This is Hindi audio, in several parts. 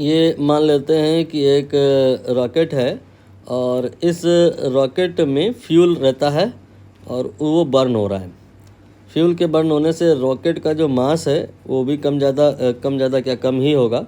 ये मान लेते हैं कि एक रॉकेट है और इस रॉकेट में फ्यूल रहता है और वो बर्न हो रहा है। फ्यूल के बर्न होने से रॉकेट का जो मास है वो भी कम ज़्यादा क्या कम ही होगा।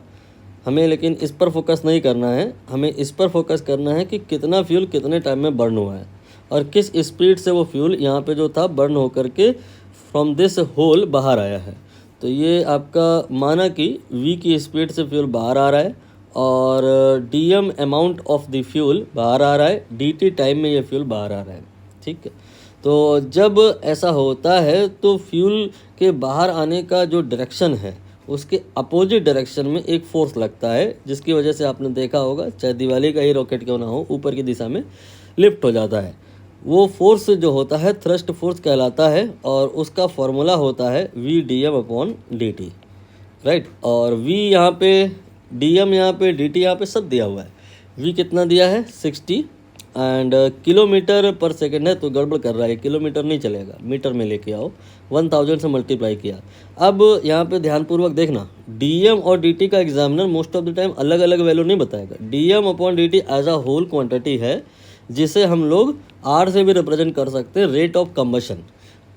हमें लेकिन इस पर फोकस नहीं करना है, हमें इस पर फोकस करना है कि कितना फ्यूल कितने टाइम में बर्न हुआ है और किस स्पीड से वो फ्यूल यहाँ पे जो था बर्न होकर के फ्रॉम दिस होल बाहर आया है। तो ये आपका माना कि v की स्पीड से फ्यूल बाहर आ रहा है और dm amount of the fuel बाहर आ रहा है, dt टाइम में ये फ्यूल बाहर आ रहा है। ठीक है, तो जब ऐसा होता है तो फ्यूल के बाहर आने का जो डायरेक्शन है उसके अपोजिट डायरेक्शन में एक फोर्स लगता है, जिसकी वजह से आपने देखा होगा चाहे दिवाली का ही रॉकेट क्यों ना हो ऊपर की दिशा में लिफ्ट हो जाता है। वो फोर्स जो होता है थ्रस्ट फोर्स कहलाता है और उसका फॉर्मूला होता है V D M upon D T, right. और v यहाँ पे, dm यहाँ पे, dt यहाँ पे सब दिया हुआ है। v कितना दिया है 60 एंड किलोमीटर पर सेकंड है तो गड़बड़ कर रहा है, किलोमीटर नहीं चलेगा, मीटर में लेके आओ, 1000 से मल्टीप्लाई किया। अब यहाँ पे ध्यानपूर्वक देखना, dm और dt का examiner most of the time अलग अलग वैल्यू नहीं बताएगा। dm upon dt as a whole quantity है जिसे हम लोग r से भी रिप्रेजेंट कर सकते हैं, रेट ऑफ कंबशन।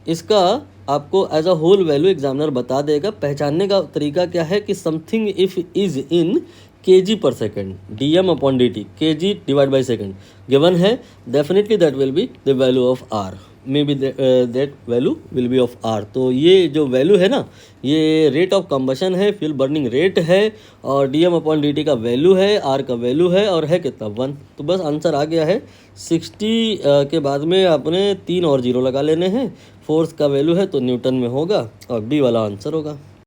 इसका आपको as a whole value examiner बता देगा। पहचानने का तरीका क्या है कि something if is in kg per second, dm upon dt, kg divide by second given है, definitely that will be the value of r, may be that value will be of r। तो ये जो वैल्यू है ना, ये रेट ऑफ कंबशन है, फ्यूल बर्निंग रेट है और dm अपॉन dt का वैल्यू है, r का वैल्यू है और है कितना 1। तो बस आंसर आ गया है। 60 के बाद में आपने 3 और 0 लगा लेने हैं, फोर्स का वैल्यू है तो न्यूटन में होगा और बी वाला आंसर होगा।